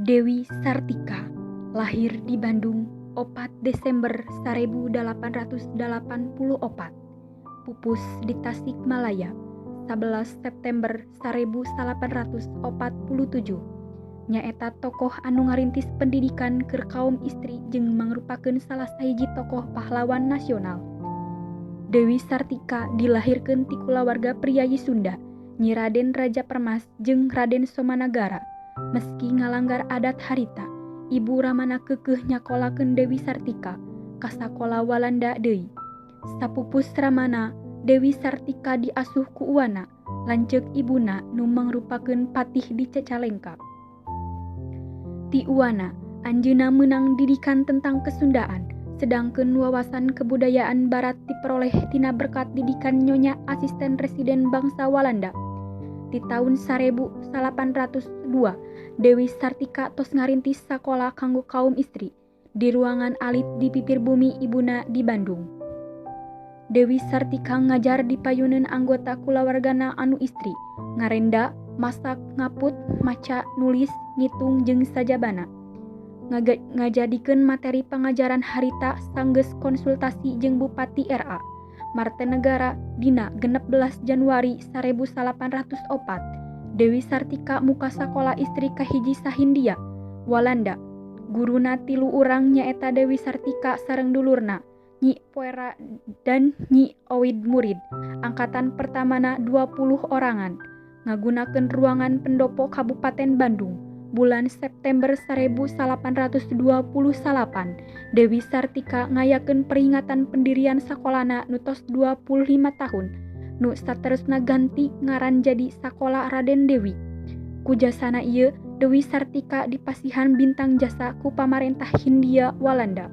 Dewi Sartika lahir di Bandung 4 Desember 1884, pupus di Tasikmalaya 11 September 1847. Nyaeta tokoh anu ngarintis pendidikan keur kaum istri jeung mangrupakeun salah sahiji tokoh pahlawan nasional. Dewi Sartika dilahirkeun ti kulawarga priyayi Sunda, Nyi Raden Raja Permas jeung Raden Somanagara. Meski ngalanggar adat harita, ibu ramana keukeuh nyakolakeun Dewi Sartika ka sakola Walanda deui. Sapupus ramana, Dewi Sartika diasuh ku uwana, lanceuk ibuna nu mangrupakeun patih di Cicalengka. Ti uwana, anjeunna meunang didikan tentang Kesundaan, sedangkeun wawasan kebudayaan barat diperoleh tina berkat didikan Nyonya Asisten Residen Bangsa Walanda. Di tahun 1802, Dewi Sartika tos ngarintis sakola kanggo kaum istri di ruangan alit di pipir bumi ibuna di Bandung. Dewi Sartika ngajar di payuneun anggota kulawargana anu istri, ngarenda, masak, ngaput, maca, nulis, ngitung jeung sajabana. Ngajadikeun materi pangajaran harita sanggeus konsultasi jeung Bupati RA Martanegara dina 16 Januari 1804. Dewi Sartika muka sakola istri kahiji sahindia, Walanda. Guruna 3 urang nyaeta Dewi Sartika sareng dulurna, Nyi Poera dan Nyi Owid murid. Angkatan pertamana 20 orangan. Ngagunakeun ruangan pendopo Kabupaten Bandung. Bulan September 1828, Dewi Sartika ngayakeun peringatan pendirian sakolana nu tos 25 tahun. Nu saterusna ganti ngaran jadi Sakola Raden Dewi. Ku jasana ieu, Dewi Sartika dipasihan bintang jasa ku pamarentah Hindia Walanda.